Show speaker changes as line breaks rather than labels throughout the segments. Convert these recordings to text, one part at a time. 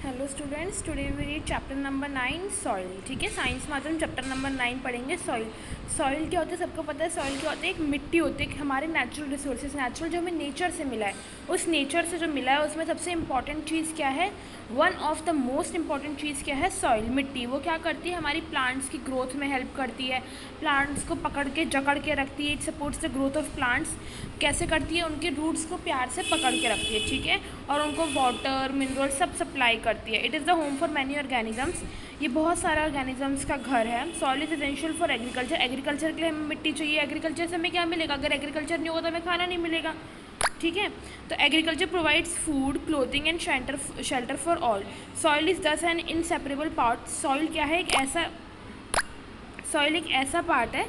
Hello students, today we read chapter number 9 soil. ठीक है, science में आज हम चैप्टर नंबर 9 पढ़ेंगे सॉइल। सॉइल क्या होता है, सबको पता है। सॉइल क्या होता है, एक मिट्टी होती है, हमारे नेचुरल रिसोर्सेज, नेचुरल जो हमें नेचर से मिला है, उस नेचर से जो मिला है उसमें सबसे इंपॉर्टेंट चीज़ क्या है, one of the most important चीज़ क्या है, सॉइल, मिट्टी। वो क्या करती है, हमारी प्लांट्स की ग्रोथ में हेल्प करती है, प्लांट्स को पकड़ के जकड़ के रखती है। It supports the growth of plants. कैसे करती है, उनके रूट्स को प्यार से पकड़ के रखती है, ठीक है, और उनको वाटर मिनरल सब सप्लाई करती है। It is the home for many organisms. ये बहुत सारे ऑर्गेनिजम्स का घर है। Soil is essential for agriculture. Agriculture के लिए हमें मिट्टी चाहिए। एग्रीकल्चर से हमें क्या मिलेगा, अगर एग्रीकल्चर नहीं होगा तो हमें खाना नहीं मिलेगा, ठीक है। तो agriculture provides food, clothing and shelter for all. Soil is दस एन इनसेपरेबल पार्ट। सॉइल क्या है, सॉइल एक ऐसा पार्ट है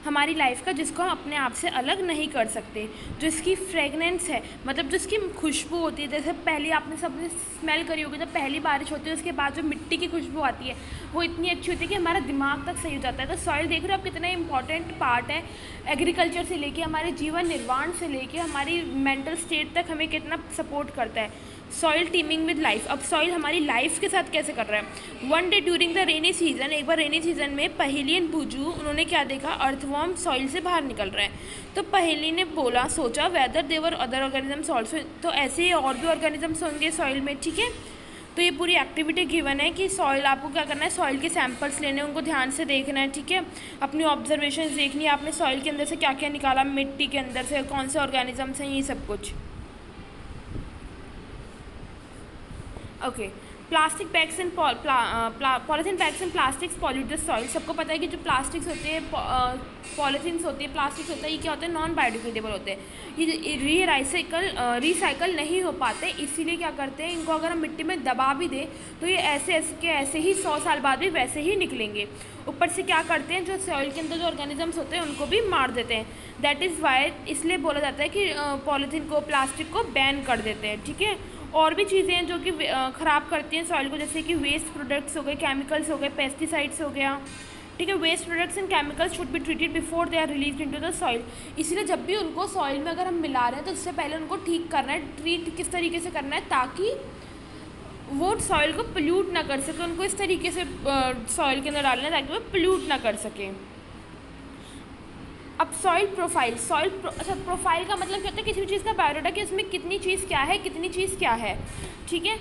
हमारी लाइफ का जिसको हम अपने आप से अलग नहीं कर सकते। जो इसकी फ्रेगनेंस है, मतलब जो इसकी खुशबू होती है, जैसे पहले आपने सबने स्मेल करी होगी, जब पहली बारिश होती है उसके बाद जो मिट्टी की खुशबू आती है वो इतनी अच्छी होती है कि हमारा दिमाग तक सही हो जाता है। तो सॉइल देख रहे हो आप, कितना इंपॉर्टेंट पार्ट है। एग्रीकल्चर से लेके हमारे जीवन निर्माण से लेके हमारी मेंटल स्टेट तक हमें कितना सपोर्ट करता है। Soil teeming with life. अब सॉइल हमारी लाइफ के साथ कैसे कर रहा है। One day during the rainy season, एक बार रेनी सीजन में पहेली एंड बुजू उन्होंने क्या देखा, अर्थवॉर्म सॉइल से बाहर निकल रहा है। तो पहेली ने बोला, सोचा, वेदर देवर अदर ऑर्गेनिजम्स ऑल्सो, तो ऐसे ही और भी ऑर्गेनिजम्स होंगे सॉइल में, ठीक है। तो ये पूरी एक्टिविटी गिवन है कि सॉइल, आपको क्या करना है, सॉइल के सैंपल्स लेने, उनको ध्यान से देखना है, ठीक है। अपनी ऑब्जर्वेशंस देखनी है, आपने सॉइल के अंदर से क्या क्या निकाला, मिट्टी के अंदर से कौन से ऑर्गेनिजम्स हैं, ये सब कुछ। Okay, plastic bags and polythene bags and plastics pollute the soil. सबको पता है कि जो प्लास्टिक्स होते हैं, पॉलीथीन्स होती है, प्लास्टिक्स होता है, ये क्या होते हैं, नॉन बायोडिग्रेडेबल होते हैं। ये रिसाइकल नहीं हो पाते, इसीलिए क्या करते हैं, इनको अगर हम मिट्टी में दबा भी दें तो ये ऐसे ही 100 साल बाद भी वैसे ही निकलेंगे। ऊपर से क्या करते हैं, जो सॉइल के अंदर जो ऑर्गेनिजम्स होते हैं उनको भी मार देते हैं। दैट इज़ वाई, इसलिए बोला जाता है कि पॉलीथीन को, प्लास्टिक को बैन कर देते हैं, ठीक है। और भी चीज़ें हैं जो कि ख़राब करती हैं सॉइल को, जैसे कि वेस्ट प्रोडक्ट्स हो गए, केमिकल्स हो गए, पेस्टिसाइड्स हो गया, ठीक है। Waste products and chemicals should be treated before they are release into the soil. इसीलिए जब भी उनको सॉइल में अगर हम मिला रहे हैं तो उससे पहले उनको ठीक करना है। ट्रीट किस तरीके से करना है ताकि वो सॉइल को पोल्यूट ना कर सके, उनको इस तरीके से सॉइल के अंदर डालना है ताकि वो पोल्यूट ना कर सके। अब सॉइल प्रोफाइल, अच्छा, प्रोफाइल का मतलब क्या होता है, किसी भी चीज़ का बायोडाटा कि उसमें कितनी चीज़ क्या है, कितनी चीज़ क्या है, ठीक है।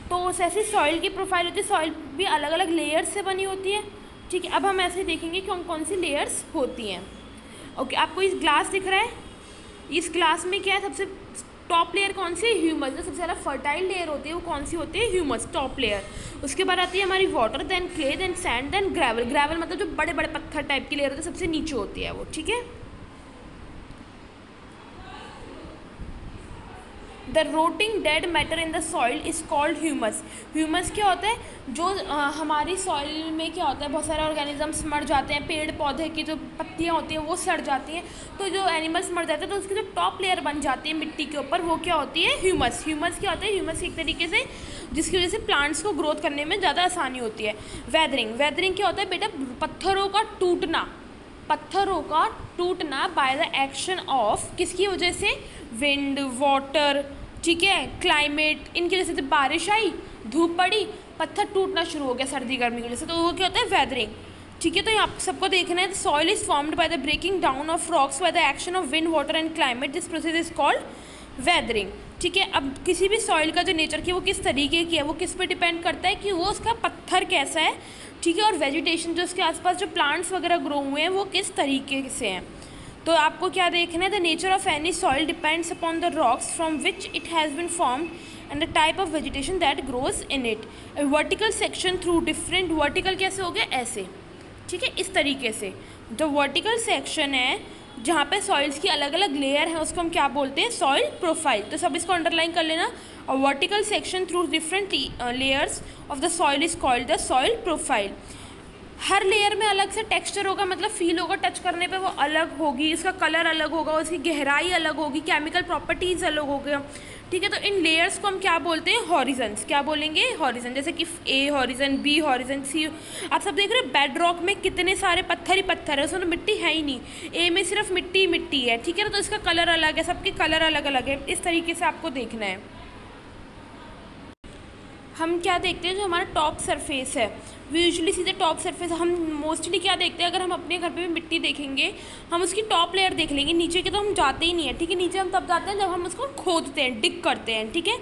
तो ऐसे सॉइल की प्रोफाइल होती है। सॉइल भी अलग अलग लेयर्स से बनी होती है, ठीक है। अब हम ऐसे देखेंगे कि कौन सी लेयर्स होती हैं। ओके, आपको इस ग्लास दिख रहा है, इस ग्लास में क्या है, सबसे टॉप लेयर कौन सी है, ह्यूमस। जो सबसे ज़्यादा फर्टाइल लेयर होती है वो कौन सी होती है, ह्यूमस, टॉप लेयर। उसके बाद आती है हमारी water, then clay, then sand, then gravel. Gravel मतलब जो बड़े बड़े पत्थर टाइप की लेयर होती है, सबसे नीचे होती है वो, ठीक है। The rotting dead matter in the soil is called humus. Humus क्या होता है, जो हमारी सॉइल में क्या होता है, बहुत सारे ऑर्गेनिजम्स मर जाते हैं, पेड़ पौधे की जो पत्तियाँ होती हैं वो सड़ जाती हैं, तो जो एनिमल्स मर जाते हैं तो उसकी जो टॉप लेयर बन जाती है मिट्टी के ऊपर, वो क्या होती है, ह्यूमस। ह्यूमस क्या होता है, ह्यूमस एक तरीके से जिसकी वजह से प्लांट्स को ग्रोथ करने में ज़्यादा आसानी होती है। वेदरिंग, वेदरिंग क्या होता है बेटा, पत्थरों का टूटना, पत्थरों का टूटना बाय द एक्शन ऑफ, किसकी वजह से, विंड, वाटर, ठीक है, क्लाइमेट, इनकी वजह से जब बारिश आई, धूप पड़ी, पत्थर टूटना शुरू हो गया सर्दी गर्मी की वजह से, तो वो क्या होता है, वेदरिंग, ठीक है। तो आप सबको देखना है, soil is formed by the breaking down of rocks by the action of wind, water and climate. This process is called weathering, ठीक है। अब किसी भी सॉइल का जो नेचर की वो किस तरीके की है, वो किस पे डिपेंड करता है कि वो उसका पत्थर कैसा है, ठीक है, और वेजिटेशन जो उसके आसपास जो प्लांट्स वगैरह ग्रो हुए हैं वो किस तरीके से हैं। तो आपको क्या देखना है, the nature of any soil depends upon the rocks from which it has been formed and the type of vegetation that grows in it. Vertical section through different, vertical कैसे हो गया, ऐसे, ठीक है, इस तरीके से। जो वर्टिकल सेक्शन है जहाँ पे सॉइल्स की अलग अलग लेयर है उसको हम क्या बोलते हैं, सॉइल प्रोफाइल। तो सब इसको अंडरलाइन कर लेना। और vertical section through different layers of the soil is called the soil profile. Her layer में अलग से टेक्सचर होगा, मतलब फील होगा, टच करने पे वो अलग होगी, उसका कलर अलग होगा, उसकी गहराई अलग होगी, केमिकल प्रॉपर्टीज़ अलग हो गया, ठीक है। तो इन लेयर्स को हम क्या बोलते हैं, हॉरिजन्स। क्या बोलेंगे, हॉरिजन। जैसे कि ए हॉरिजन, बी हॉरिजन, सी। आप सब देख रहे हो बेड रॉक में कितने सारे पत्थर ही पत्थर है, उसमें मिट्टी है ही नहीं, ए में सिर्फ मिट्टी मिट्टी है, ठीक है ना। तो इसका कलर अलग है, सबके कलर अलग अलग है, इस तरीके से आपको देखना है। हम क्या देखते हैं, जो हमारा टॉप सरफेस है, वी यूजुअली सीधे टॉप सरफेस, हम मोस्टली क्या देखते हैं, अगर हम अपने घर पे भी मिट्टी देखेंगे, हम उसकी टॉप लेयर देख लेंगे, नीचे के तो हम जाते ही नहीं है, ठीक है। नीचे हम तब जाते हैं जब हम उसको खोदते हैं, डिग करते हैं, ठीक है।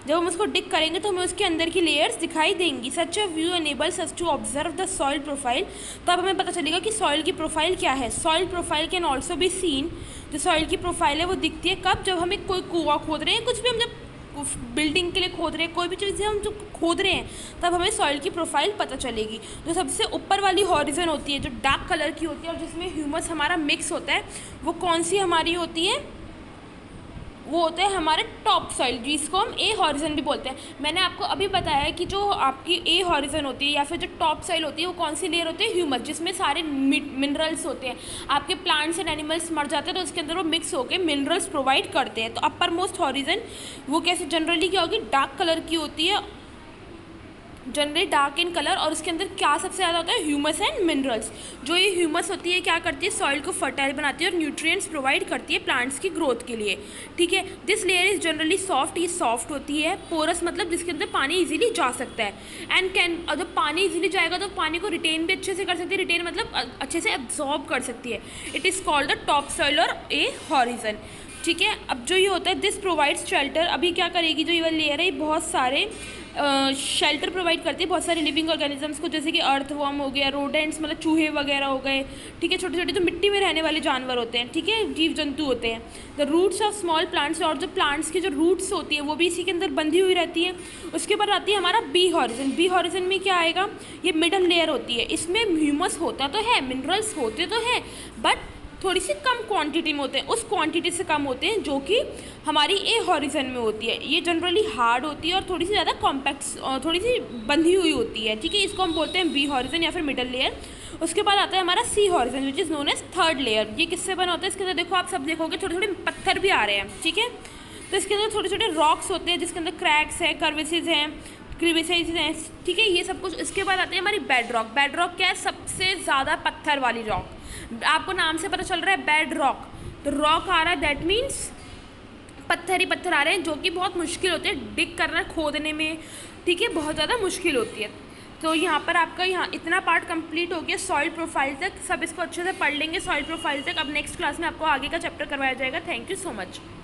जब हम उसको डिग करेंगे तो हमें उसके अंदर की लेयर्स दिखाई देंगी। Such a view enables us to observe the soil profile. तब हमें पता चलेगा कि सॉइल की प्रोफाइल क्या है। Soil profile can also be seen, जो सॉइल की प्रोफाइल है वो दिखती है कब, जब हम एक कोई कुआं खोद रहे हैं, कुछ भी हम जब बिल्डिंग के लिए खोद रहे हैं, कोई भी चीज़ हम जो खोद रहे हैं, तब हमें सॉइल की प्रोफाइल पता चलेगी। जो सबसे ऊपर वाली हॉरिजन होती है, जो डार्क कलर की होती है और जिसमें ह्यूमस हमारा मिक्स होता है, वो कौन सी हमारी होती है, वो होता है हमारे टॉप सॉइल, जिसको हम ए हॉरिजन भी बोलते हैं। मैंने आपको अभी बताया कि जो आपकी ए हॉरिजन होती है या फिर जो टॉप सॉइल होती है, वो कौन सी लेयर होती है, ह्यूमस, जिसमें सारे मिनरल्स होते हैं। आपके प्लांट्स एंड एनिमल्स मर जाते हैं तो उसके अंदर वो मिक्स होकर मिनरल्स प्रोवाइड करते हैं। तो अपर मोस्ट हॉरिजन वो कैसे जनरली क्या होगी, डार्क कलर की होती है, जनरली डार्क इन कलर, और उसके अंदर क्या सबसे ज़्यादा होता है, ह्यूमस एंड मिनरल्स। जो ये ह्यूमस होती है क्या करती है, सॉइल को फर्टाइल बनाती है और न्यूट्रिएंट्स प्रोवाइड करती है प्लांट्स की ग्रोथ के लिए, ठीक है। This layer is generally soft, ये सॉफ्ट होती है। पोरस मतलब जिसके अंदर पानी इजीली जा सकता है, एंड कैन, जब पानी इजीली जाएगा तो पानी को रिटेन भी अच्छे से कर सकती है, रिटेन मतलब अच्छे से एब्जॉर्ब कर सकती है। It is called the top soil और ए हॉरिजन, ठीक है। अब जो ये होता है, दिस प्रोवाइड्स शेल्टर, अभी क्या करेगी, जो ये लेयर है, बहुत सारे शेल्टर प्रोवाइड करती है बहुत सारे लिविंग ऑर्गेनिजम्स को, जैसे कि अर्थवर्म हो गया, रोडेंट्स मतलब चूहे वगैरह हो गए, ठीक है, छोटे छोटे जो मिट्टी में रहने वाले जानवर होते हैं, ठीक है, जीव जंतु होते हैं। The roots of small plants, और जो प्लांट्स की जो रूट्स होती है वो भी इसी के अंदर बंधी हुई रहती है। उसके बाद आती है हमारा बी हॉरिजन। बी हॉरिजन में क्या आएगा, ये मिडल लेयर होती है, इसमें ह्यूमस होता तो है, मिनरल्स होते तो हैं, बट थोड़ी सी कम क्वांटिटी में होते हैं, उस क्वांटिटी से कम होते हैं जो कि हमारी ए हॉरिजन में होती है। ये जनरली हार्ड होती है और थोड़ी सी ज़्यादा कॉम्पैक्ट, थोड़ी सी बंधी हुई होती है, ठीक है। इसको हम बोलते हैं बी हॉरिजन या फिर मिडल लेयर। उसके बाद आता है हमारा C horizon, which is known as third layer. ये किससे बना होता है, इसके अंदर देखो, आप सब देखोगे छोटे छोटे पत्थर भी आ रहे हैं, ठीक है। तो इसके अंदर छोटे छोटे रॉक्स होते हैं, जिसके अंदर क्रैक्स हैं, कर्विसेज हैं, क्रीविसेज हैं, ठीक है, ये सब कुछ। इसके बाद आती है हमारी बेड रॉक। बेड रॉक क्या है, सबसे ज़्यादा पत्थर वाली रॉक। आपको नाम से पता चल रहा है बेड रॉक, तो रॉक आ रहा है, दैट मीन्स पत्थर ही पत्थर आ रहे हैं, जो कि बहुत मुश्किल होते हैं डिग करना, खोदने में, ठीक है, बहुत ज़्यादा मुश्किल होती है। तो यहाँ पर आपका यहाँ इतना पार्ट कंप्लीट हो गया सॉइल प्रोफाइल तक। सब इसको अच्छे से पढ़ लेंगे सॉइल प्रोफाइल तक। अब नेक्स्ट क्लास में आपको आगे का चैप्टर करवाया जाएगा। Thank you so much.